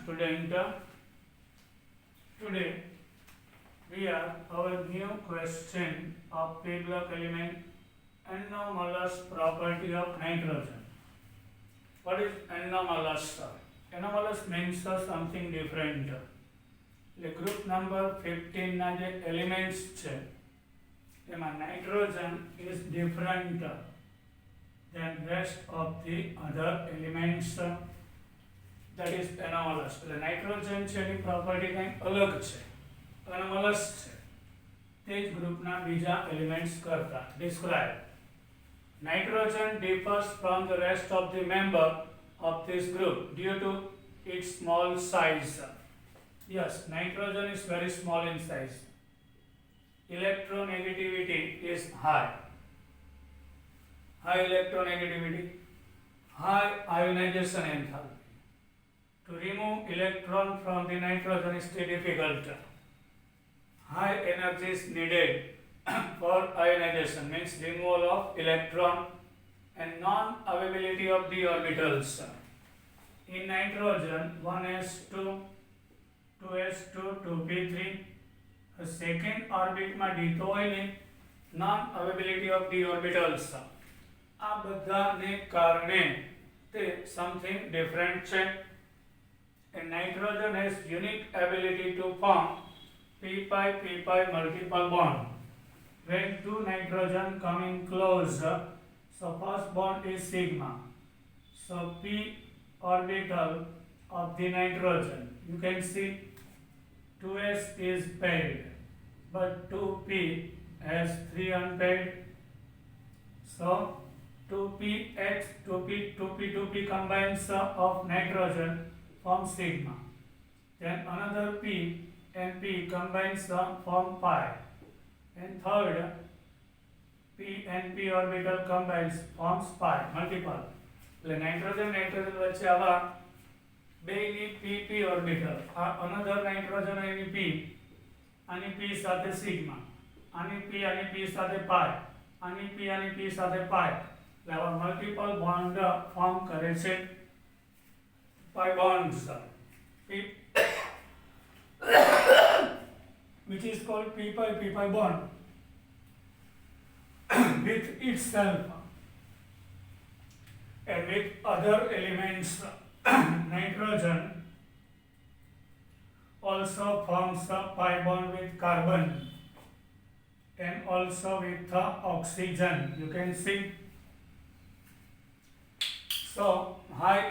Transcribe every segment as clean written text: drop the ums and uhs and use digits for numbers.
student. Today we have our new question of P block element anomalous property of nitrogen. What is anomalous? Anomalous means something different. એટલે group number 15 ના જે elements છે એમાં nitrogen is different than rest of the other elements. That is anomalous. એટલે nitrogen છે એની property કંઈક અલગ છે, anomalous છે. તે જ ગ્રુપના બીજા એલિમેન્ટ્સ કરતા. Describe. Nitrogen differs from the rest of the member of this group due to its small size. Yes, nitrogen is very small in size. Electronegativity is high. High electronegativity, high ionization enthalpy. To remove electron from the nitrogen is difficult. High energy is needed for ionization, means removal of electron and non-availability of the orbitals. In nitrogen, 1s2, 2s2, 2p3, a second orbit માં ડીતો હોય ને, non-availability of the orbitals. આ બધાને કારણે તે something different છે. And nitrogen has unique ability to form p-pi multiple bond. When two nitrogen coming close, so first bond is sigma. So p orbital of the nitrogen, you can see 2s is paired, but 2p has 3 unpaired. So 2px, 2p combines of nitrogen form sigma. Then another p and p combines form pi. And third, p and p orbital combines forms pi, multiple. એટલે nitrogen વચ્ચે આવા બેની p orbital. Another nitrogen એની p, આની p સાથે sigma, આની p સાથે pi, આની p સાથે pi. એટલે આવા મલ્ટીપલ બોન્ડ ફોર્મ કરે છે, pi bonds, which is called p-pi bond with itself and with other elements. Nitrogen also forms a pi bond with carbon and also with oxygen, you can see. So high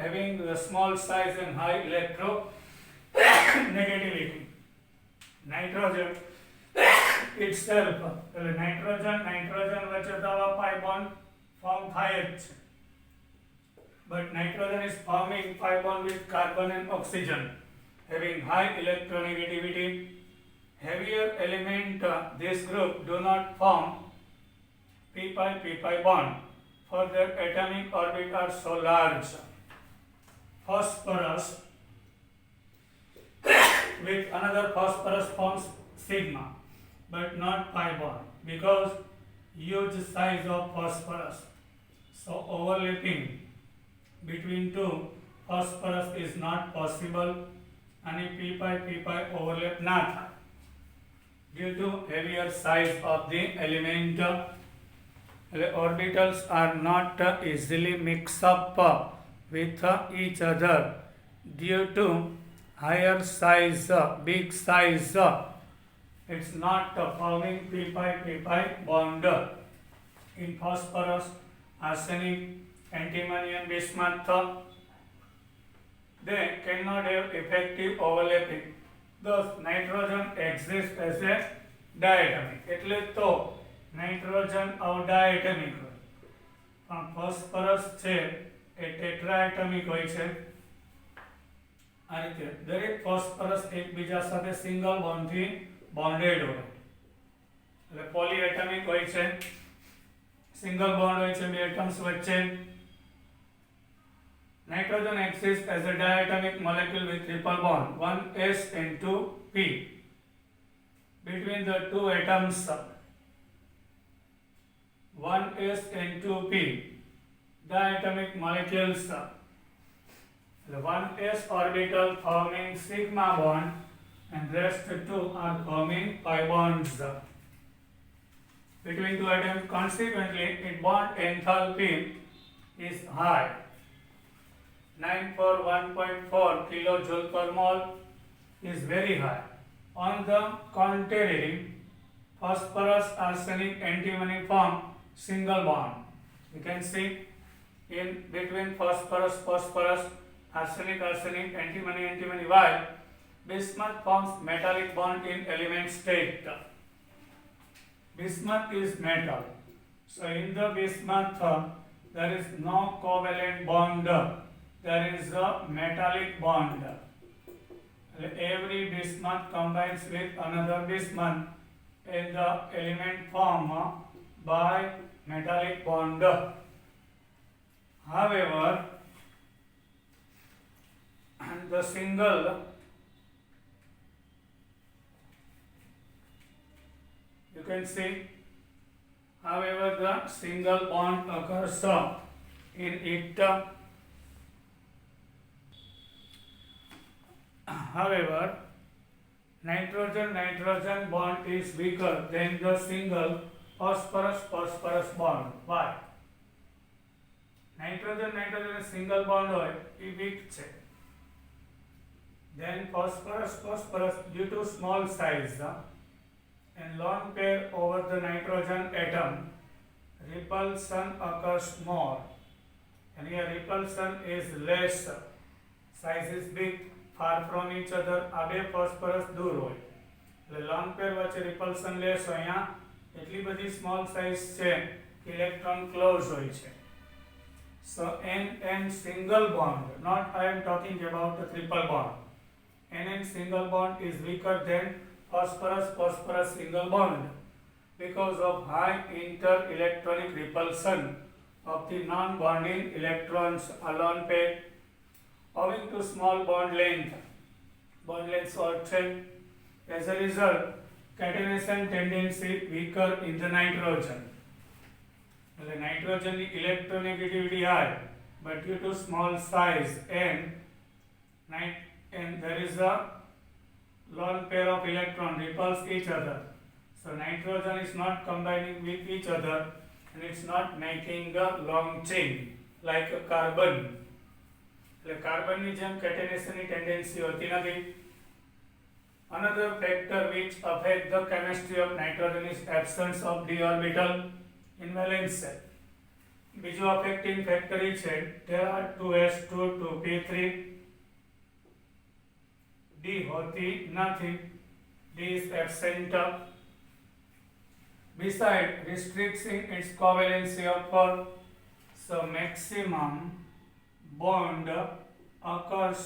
having the small size and high electronegativity. Nitrogen itself, nitrogen વચ્ચે તો આવા pi bond form થાય જ છે. But nitrogen is forming pi bond with carbon and oxygen, having high electronegativity. Heavier element, this group do not form p-pi bond, for their atomic orbit are so large. Phosphorus with another phosphorus forms sigma, but not pi bond because huge size of phosphorus. So overlapping between two phosphorus is not possible, and p-pi overlap na થાય due to heavier size of the element. The orbitals are not easily mixed up with each other due to higher size, big size. It's not forming p-pi bond. In phosphorus, arsenic, antimony and bismuth, they cannot have effective overlapping. Thus nitrogen exists as a diatomic. એટલે તો nitrogen ડાયટમિક હોય, પણ phosphorus છે એ ટેટ્રાએટમિક હોય છે. આ રીતે દરેક ફોસ્ફરસ એકબીજા સાથે સિંગલ બોન્ડથી બોન્ડેડ હોય, એટલે પોલીએટમિક હોય છે. સિંગલ બોન્ડ હોય છે બે એટમ્સ વચ્ચે. Nitrogen exists as a diatomic molecule with triple bond, 1s and 2p. Between the two atoms, 1s and 2p, diatomic molecules The one s orbital forming sigma bond and rest two are forming pi bonds between two atoms. Consequently, its bond enthalpy is high. 941.4 kilojoule per mole is very high. On the contrary, phosphorus arsenic antimony form single bond. You can see in between phosphorus arsenic antimony, while bismuth forms metallic bond in element state. Bismuth is metal, so in the bismuth there is no covalent bond, there is a metallic bond. Every bismuth combines with another bismuth in the element form by metallic bond. However, the single, you can see, however the single bond occurs in it. However, nitrogen bond is weaker than the single phosphorus bond. Why? Nitrogen single bond હોય એ weak છે. Then phosphorus due to small size and lone pair over the nitrogen atom, repulsion occurs more. And here repulsion is less, size is big, far from each other. આ બે phosphorus દૂર હોય એટલે lone pair વચ્ચે repulsion less હોય. અહીંયા એટલી બધી small size છે કે electron close હોય છે. So NN single bond, not I am talking about the triple bond. NN single bond is weaker than phosphorus single bond because of high inter-electronic repulsion of the non-bonding electrons alone pair owing to small bond length shortened. As a result, catenation tendency weaker in the nitrogen. The nitrogen electronegativity high, but due to small size and there is a lone pair of electron repulse each other. So nitrogen is not combining with each other and it's not making a long chain like a carbon. The carbon ની જેમ catenation tendency હોતી નથી. Another factor which affects the chemistry of nitrogen is absence of d orbital in valence shell. બીજું affecting factor છે, there are 2s2 2p3. D હોતી નથી, D is absent. Besides restricting its covalency of 4, so maximum bond occurs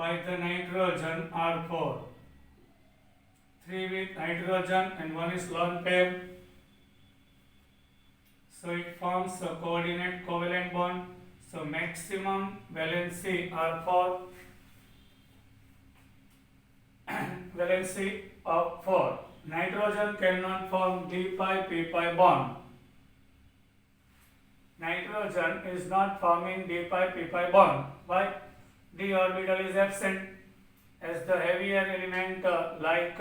by the nitrogen are 4. 3 with hydrogen and 1 is lone pair. So it forms a coordinate covalent bond. So maximum valency are 4. Valency of 4. Nitrogen cannot form d pi p pi bond. Nitrogen is not forming d pi p pi bond. Why? D orbital is absent. As the heavier element like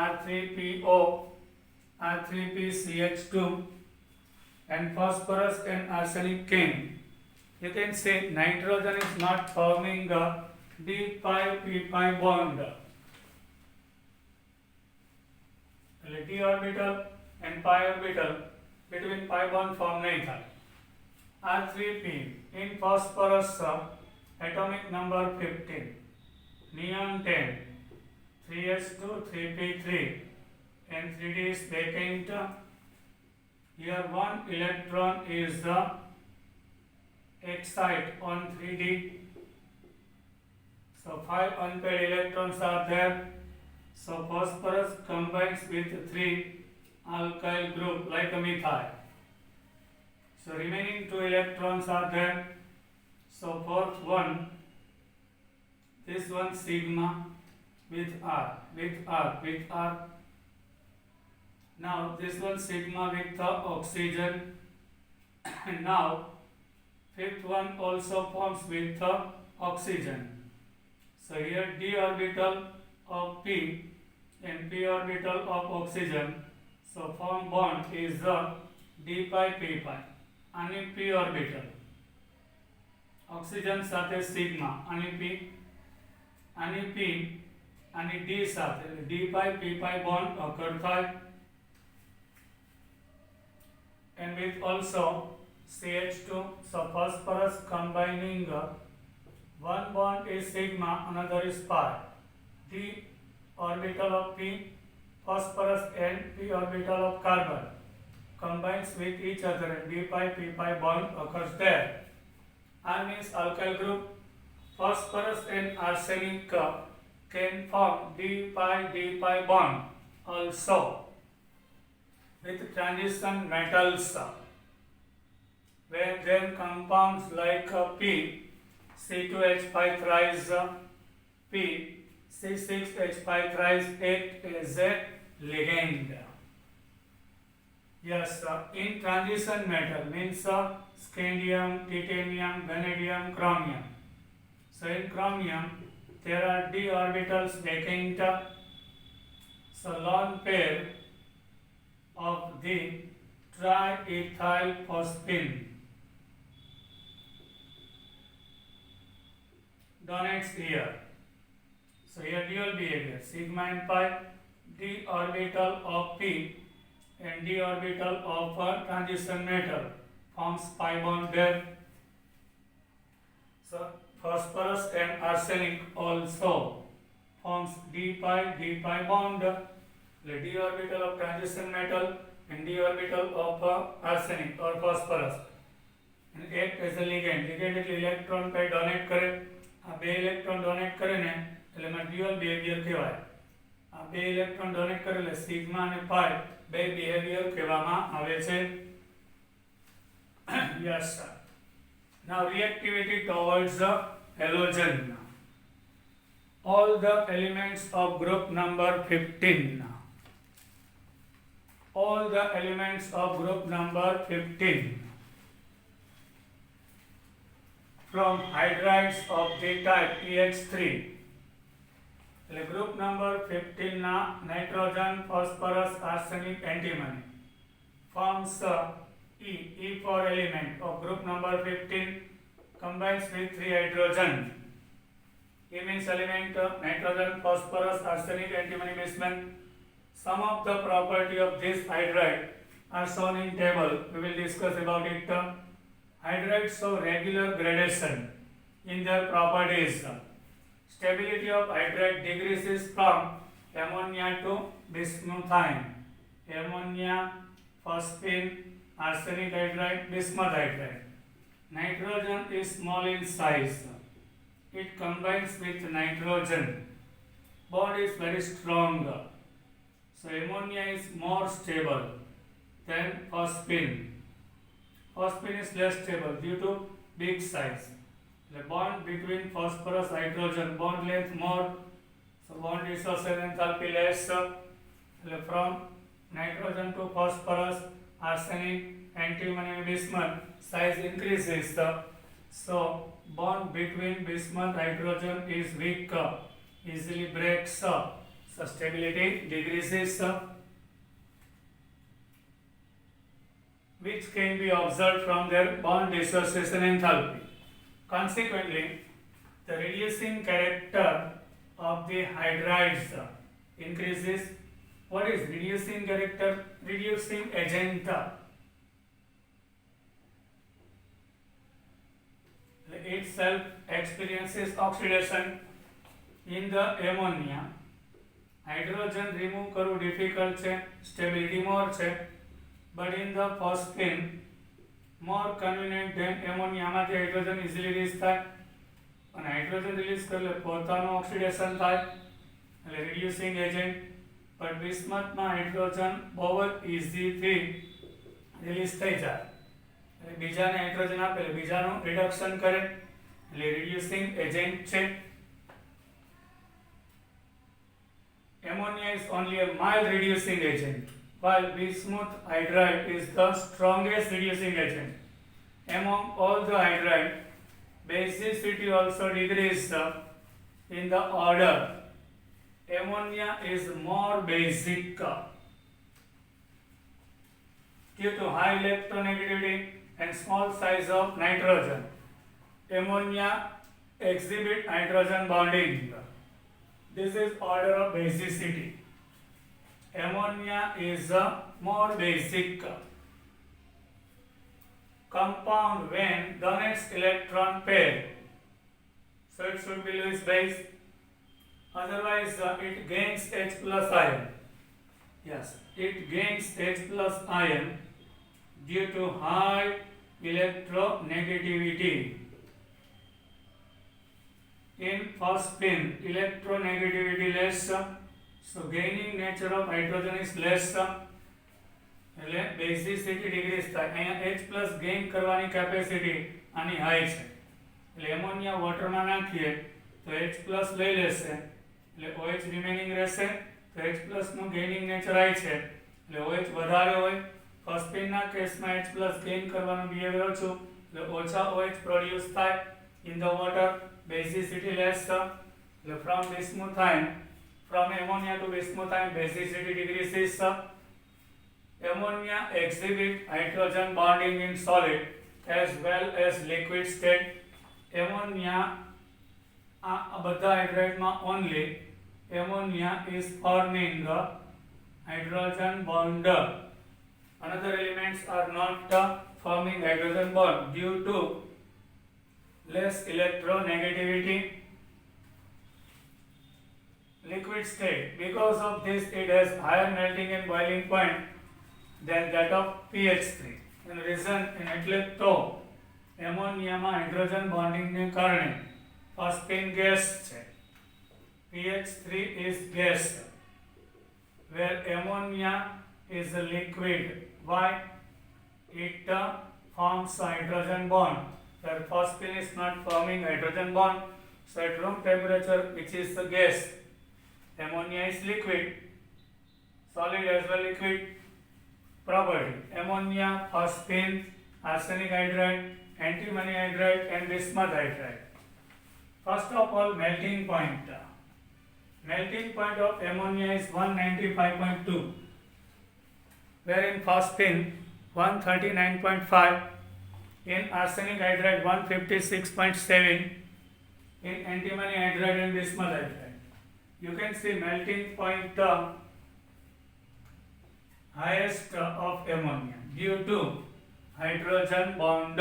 R3PO, R3PCH2 and phosphorus and arsenic came, you can say nitrogen is not forming a d pi p pi bond. D orbital and pi orbital between pi bond form नहीं था. R3P in phosphorus atomic number 15, neon 10, 3s2 3p3 and 3d is vacant. Here one electron is excite on 3d. So 5 unpaired electrons are there. So phosphorus combines with 3 alkyl group like a methyl. So remaining 2 electrons are there. So fourth one, this one sigma with R. Now this one sigma with the oxygen. And now fifth one also forms with the oxygen. So here d orbital of P and p orbital of oxygen. So form bond is the d pi p pi. આની p orbital. Oxygen સાથે sigma આની p આની d સાથે d pi p pi bond occur થાય. And with also CH2, so phosphorus combining one bond is sigma, another is pi. D orbital of P, phosphorus and p orbital of carbon combines with each other and d pi p pi bond occurs there. R means alkyl group. Phosphorus and arsenic can form d pi bond also with transition metals. When then compounds like P, C2H5 thrice P, C6H5 thrice act as a ligand. Yes, in transition metal means scandium, titanium, vanadium, chromium. So in chromium there are d orbitals vacant. So lone pair of the triethyl phosphine donates here. So here dual behavior, sigma and pi, d orbital of P and d orbital of a transition metal forms pi bond there. So phosphorus and arsenic also forms d pi bond. The d orbital of transition metal and d orbital of arsenic or phosphorus and act as a ligand. Ligand એટલે electron pair donate કરે. આ બે electron donate કરે ને એટલે એમાં dual behavior કહેવાય. આ બે electron donate કરે એટલે sigma અને pi બે behavior કહેવામાં આવે છે. Yes sir. Now reactivity towards the halogen. All the elements of group number 15. All the elements of group number 15 from hydrides of the type EH3. Group number 15 na nitrogen, phosphorus, arsenic, antimony forms E for element of group number 15 combines with 3 hydrogen. E means element nitrogen, phosphorus, arsenic, antimony, bismuth. Some of the property of this hydride are shown in table. We will discuss about it. Hydrides show regular gradation in their properties. Stability of hydride decreases from ammonia to bismuthine. Ammonia, phosphine, arsenic hydride, bismuth hydride. Nitrogen is small in size. It combines with nitrogen. Bond is very strong. So ammonia is more stable than phosphine. Phosphine is less stable due to big size. The bond between phosphorus hydrogen bond length more, so bond dissociation enthalpy less. From nitrogen to phosphorus, arsenic, antimony, bismuth size increases. So bond between bismuth hydrogen is weak, easily breaks. So stability decreases, which can be observed from their bond dissociation enthalpy. Consequently, the reducing character of the hydrides increases. What is reducing character? Reducing agent. Itself experiences oxidation. In the ammonia, hydrogen remove કરવું difficult છે, stability more છે, but in the phosphine more convenient than ammonia. માંથી hydrogen easily release થાય અને hydrogen release કરે પોતાનું oxidation થાય એટલે reducing agent. but bismuth માં hydrogen બહુ જ easy થી release થઈ જાય એટલે બીજાને hydrogen આપે એટલે બીજાનું reduction કરે એટલે reducing agent છે. Ammonia is only a mild reducing agent, while bismuth hydride is the strongest reducing agent. Among all the hydride, basicity also decreases in the order. Ammonia is more basic due to high electronegativity and small size of nitrogen. Ammonia exhibit hydrogen bonding. This is order of basicity. Ammonia is a more basic compound when the next electron pair. So it should be Lewis base. Otherwise it gains H plus ion. Yes, it gains H plus ion due to high electronegativity. In phosphine, electronegativity less, so gaining nature of hydrogen is less. એટલે બેઝિસિટી decrease થાય. અહીંયા H plus gain કરવાની capacity આની high છે, એટલે ammonia વોટરમાં નાખીએ તો H plus લઈ લેશે, એટલે OH રિમેનિંગ રહેશે. તો H પ્લસ નું ગેઇનિંગ નેચર હાઈ છે, એટલે OH વધારે હોય. ફોસ્ફિનના કેસમાં H પ્લસ ગેઇન કરવાનું બિહેવિયર ઓછું, એટલે ઓછા OH પ્રોડ્યુસ થાય ઇન ધ વોટર. બેઝિસિટી લેસ, એટલે from bismuthine, from ammonia to bismuthine basicity decreases. Ammonia exhibit hydrogen bonding in solid as well as liquid state. Ammonia બધા હાઇડ્રેટમાં only ammonia is forming hydrogen bond. Another elements are not forming hydrogen bond due to less electronegativity. Liquid state, because of this it has higher melting and boiling point than that of pH3. And reason in એટલે તો એમોનિયામાં hydrogen બોન્ડિંગને કારણે phosphine gas છે. pH3 is gas where ammonia is a liquid. Why? It forms a hydrogen bond. Where phosphine is not forming hydrogen bond, so at room temperature, which is the gas, ammonia is liquid, solid as well liquid. Property: ammonia, phosphine, arsenic hydride, antimony hydride and bismuth hydride. First of all, melting point. Melting point of ammonia is 195.2, wherein phosphine 139.5, in arsenic hydride 156.7, in antimony hydride and bismuth hydride. You can see melting point highest of ammonia due to hydrogen bond.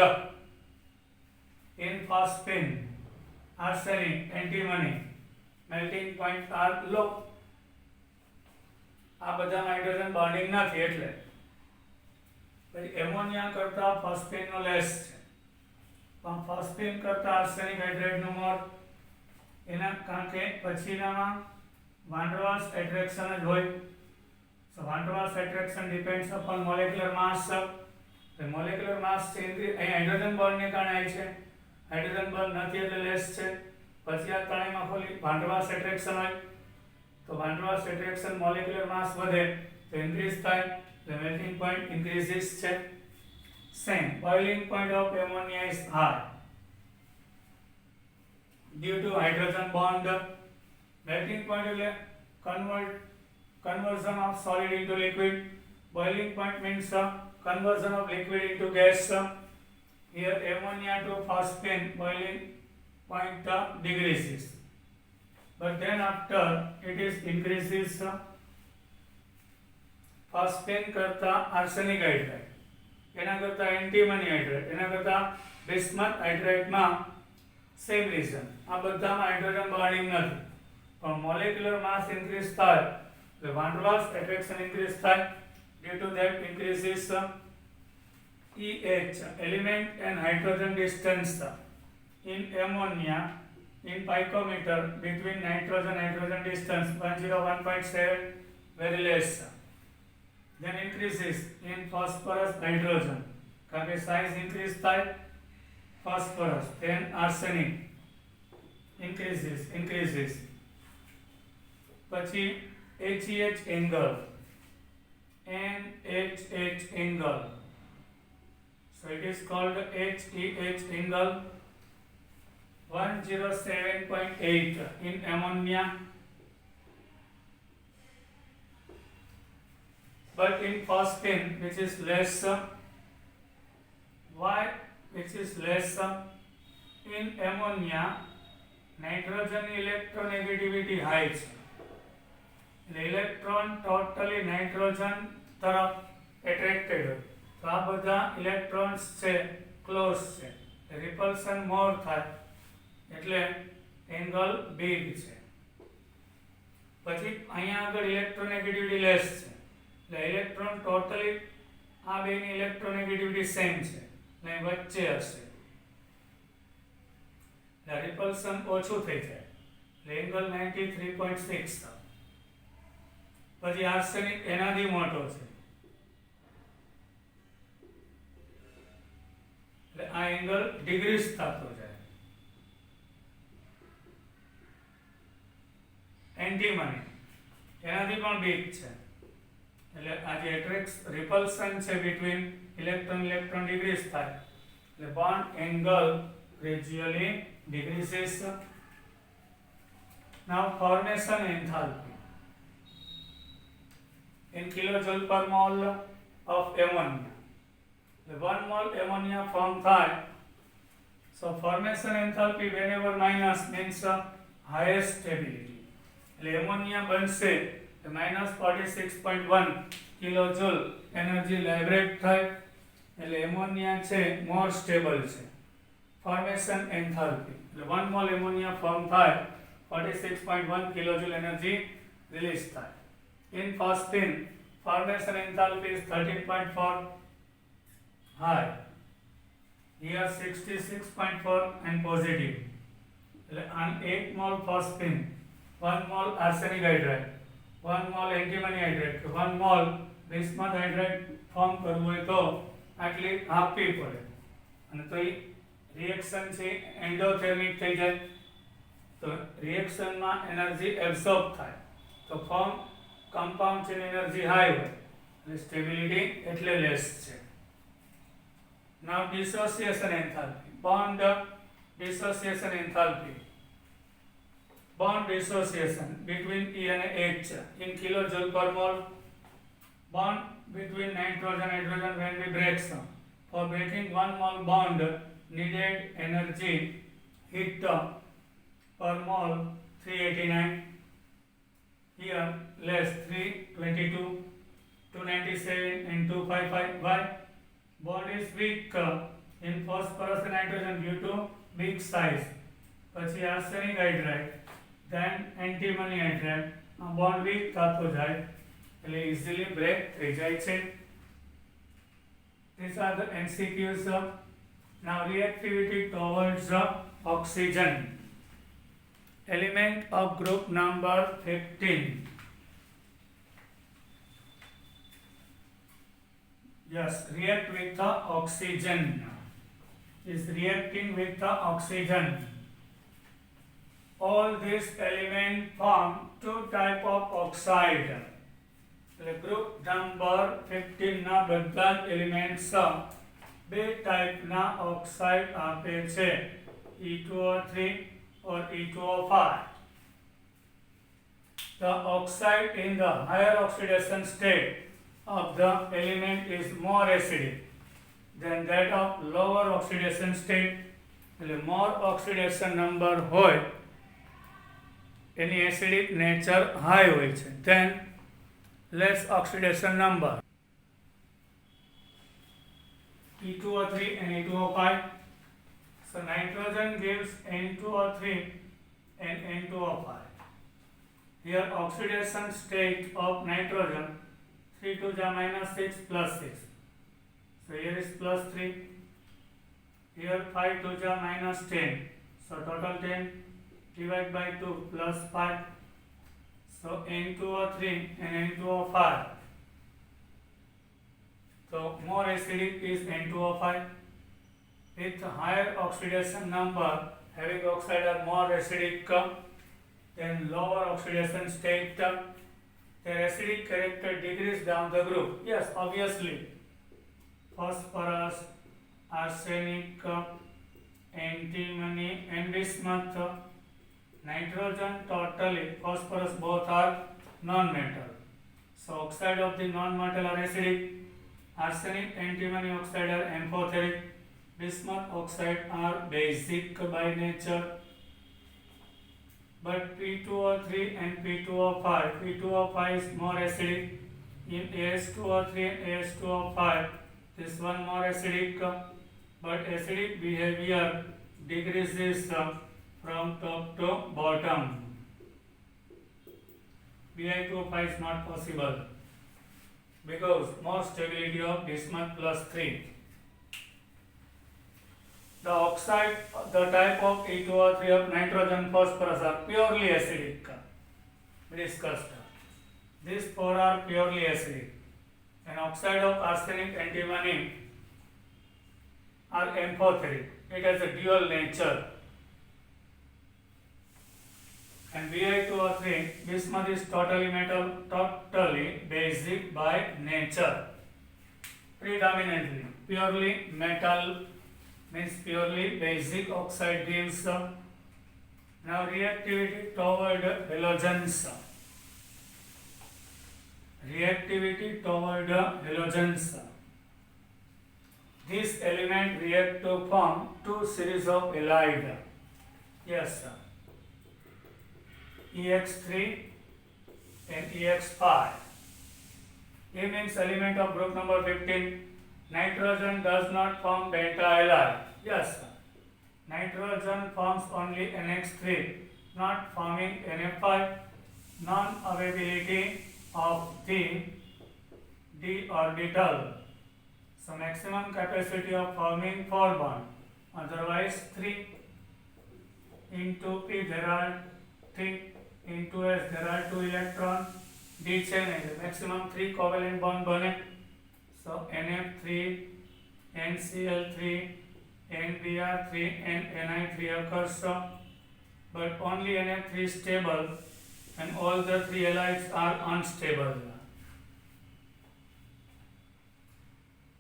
In phosphine, arsenic, antimony, melting points are low. આ બધામાં hydrogen bonding નથી, એટલે ammonia કરતા phosphine નો less છે, પણ phosphine કરતા arsenic hydrate નું મોર. એના કારણ કે પછીનામાં વાન ડર વાલ્સ એટ્રેક્શન જ હોય. So van der Waals attraction depends upon molecular mass. The molecular mass છે અહીં હાઇડ્રોજન બોન્ડ ને કારણે આવી છે, હાઇડ્રોજન બોન્ડ નથી એટલે લેસ છે. પછી આ ત્રણેયમાં ખાલી van der Waals attraction હોય, તો van der Waals attraction molecular mass વધે તો increase થાય, the melting point increases છે. Same boiling point of ammonia is high due to hydrogen bond. Melting point એટલે conversion of solid into liquid. Boiling point means conversion of liquid into gas. Here ammonia to phosphine boiling point decreases, but then after it is increases. Phosphine करता arsenic hydride, एना करता antimony hydride, एना करता bismuth hydride में same reason. आ बधा में hydrogen bonding नहीं, पर molecular mass increase था, the van der Waals attraction increase था, due to that increases EH element and hydrogen distance in ammonia in picometer between nitrogen distance 101.7 very less. Then increases in phosphorus hydrogen, કારણ કે size increase થાય phosphorus, then arsenic increases. પછી HEH angle, NHH angle, so it is called HEH angle. 107.8 in ammonia, but in phosphine, which is less. Why which is less? In ammonia, nitrogen electronegativity high છે. Electron totally nitrogen તરફ attracted હોય તો આ બધા electrons છે close છે, રિપલ્શન મોર થાય એટલે એંગલ બિગ છે. પછી અહીંયા આગળ ઇલેક્ટ્રોનેગેટિવિટી લેસ છે એટલે ઇલેક્ટ્રોન ટોટલી આ બેની ઇલેક્ટ્રોનેગેટિવિટી સેમ છે એટલે વચ્ચે હશે એટલે રિપલ્શન ઓછું થઈ જાય એટલે એંગલ 93.6 થાય. પછી આર્સેનિક એનાથી મોટો છે એટલે આ એંગલ ડિગ્રીઝ થતો જાય. એન્ટીમની એનાથી પણ બીગ છે એટલે આ જે રિપલ્શન છે બિટવીન ઇલેક્ટ્રોન ડિગ્રીઝ થાય એટલે bond angle gradually decreases. Now formation enthalpy in kilojoule per mole of ammonia. The 1 mole ammonia formed થાય. So formation enthalpy whenever minus means highest stability. એટલે ammonia બનશે -46.1 કિલોજોલ એનર્જી લાઇબ્રેટ થાય એટલે ammonia છે more stable છે. formation enthalpy એટલે 1 mole ammonia form થાય 46.1 kilojoule energy release થાય. In phosphine, formation enthalpy is 13.4 high. Here 66.4 and positive. એટલે 1 mole phosphine, 1 mole arsenic hydride, 1 mole antimony hydride, 1 mole bismuth hydride form કરવું હોય તો આટલી આપવી પડે અને તો એ રિએક્શન છે એન્ડોથેર્મિક થઈ જાય તો રિએક્શનમાં એનર્જી એબ્સોર્બ થાય તો ફોર્મ કમ્પાઉન્ડ છે એનર્જી હાઈ હોય એટલે સ્ટેબિલિટી એટલે લેસ છે. Now dissociation enthalpy, bond dissociation enthalpy, bond dissociation between E and H in kilojoule per mole. Bond between nitrogen and hydrogen when we break some. For breaking 1 mole bond, needed energy heat per mole 389. Here less 322, 297 and 255. Why? Bond is weak in phosphorus and nitrogen due to big size. પછી arsenic hydride, then antimony hydride. આ bond weak થતો જાય એટલે easily break થઈ જાય છે. These are the MCQs. Now reactivity towards oxygen. Element of group number 15. Yes, react with the oxygen. Is reacting with the oxygen. All these elements form two type of oxide. The group number 15 ના બધા elements બે ટાઈપના oxide આપે છે, E2O3 or E2O5. The oxide in the higher oxidation state of the element is more acidic than that of lower oxidation state. એટલે more oxidation number હોય એની acidic nature high હોય છે, then less oxidation number. E2O3 and E2O5. So nitrogen gives N2O3 and N2O5. Here oxidation state of nitrogen 3 to the minus 6 plus 6. So here is plus 3. Here 5 to the minus 10. So total 10 divided by 2 plus 5. So N2O3 and N2O5. So more acidic is N2O5 with higher oxidation number, having oxide are more acidic than lower oxidation state. Their acidic character decrease down the group. Yes, obviously. Phosphorus, arsenic, antimony and bismuth. Nitrogen totally, phosphorus both are non-metal. So oxide of the non-metal are acidic. Arsenic, antimony oxide are amphoteric. Bismuth oxide are basic by nature. But P2O3 and P2O5, P2O5 is more acidic. In AS2O3 and AS2O5, this one more acidic, but acidic behavior decreases from top to bottom. Bi2O5 is not possible because more stability of bismuth plus 3. The oxide, the type of E2O3 of nitrogen phosphorus are purely acidic. We discussed. These four are purely acidic. And oxide of arsenic, antimony are amphoteric. It has a dual nature. And Bi2O3, bismuth is totally metal, totally basic by nature. Predominantly, purely metal means purely basic. Oxide gives now reactivity toward halogens. Reactivity toward halogens. This element react to form two series of halide. Yes, sir. EX3 and EX5. A means element of group number 15. Nitrogen does not form beta halide. Yes, sir. Nitrogen forms only NX3, not forming NF5. Non-availability of the d orbital. So maximum capacity of forming 4 bond. Otherwise 3. Into P there are 3. Into S there are 2 electrons. D chain is maximum 3 covalent bond bone. So NF3, NCl3, NBr3 and Ni3 occurs. But only NF3 is stable and all the 3 halides are unstable.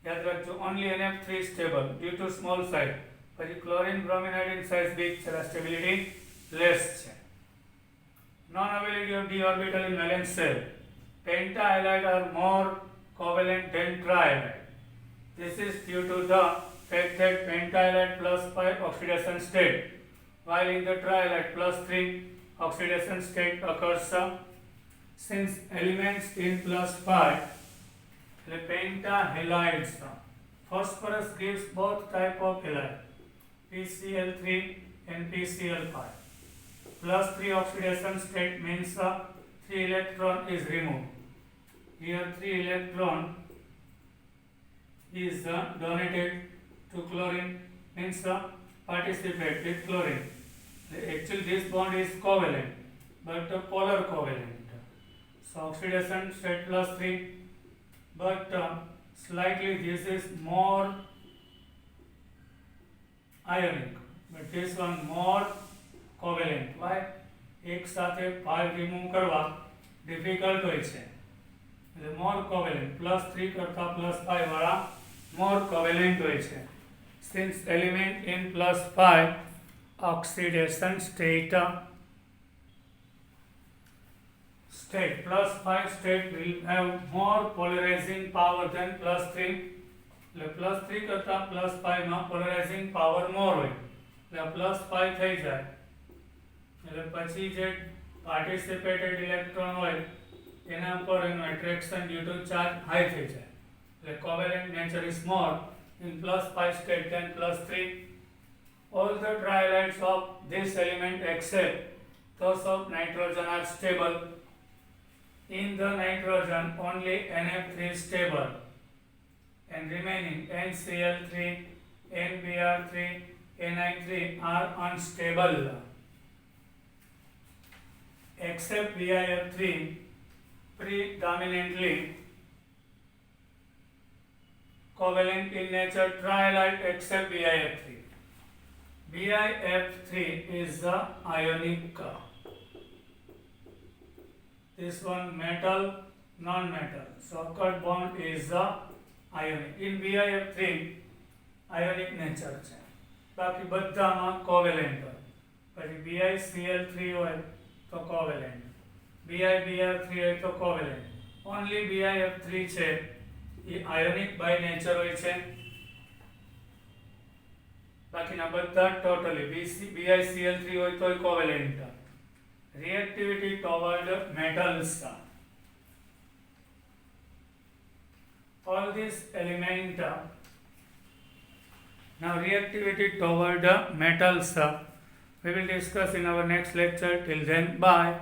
याद रखो, only NF3 is stable due to small size. પછી chlorine bromine iodine size big છે, stability less છે. Non-availability of d orbital in valence shell. Pentahalide are more covalent than trihalide. This is due to the fact that pentahalide plus 5 oxidation state, while in the trihalide plus 3 oxidation state occurs. Since elements in plus 5 the pentahalides, phosphorus gives both type of halide, PCl3 and PCl5. Plus 3 oxidation state means 3 electron is removed. Here 3 electron is donated to chlorine, means participate with chlorine. Actually this bond is covalent, but polar covalent. So oxidation state plus 3, but slightly this is more ionic, but this one more covalent. Why? એક સાથે 5 remove કરવા difficult હોય છે, એટલે more covalent. plus 3 કરતા plus 5 વાળા more covalent હોય છે. Since element in plus 5 oxidation state plus 5 state will have more polarizing power than plus 3. એટલે plus 3 કરતા plus 5 માં polarizing power more હોય, એટલે plus 5 થઈ જાય. એટલે પછી જે participated electron હોય એના પર એનો attraction due to charge high થઈ જાય. એટલે covalent nature is more in plus 5 state than plus 3. All the trihalides of this element except those of nitrogen are stable. In the nitrogen only NF3 is stable and remaining NCl3, NBr3, Ni3 are unstable. Except BiF3 predominantly covalent in nature trihalide except BiF3. BiF3 is the ionic. This one metal, non-metal. So occurred bond is the ionic. In BiF3 ionic nature છે. બાકી બધામાં covalent હોય. પછી BiCl3 હોય તો covalent, BiBr3 હોય તો covalent. Only BiF3 છે એ આયોનિક બાય નેચર હોય છે. બાકીના બધા ટોટલી BiCl3 હોય તોય covalent. reactivity toward metals, all these elements now reactivity toward metals we will discuss in our next lecture. Till then, bye.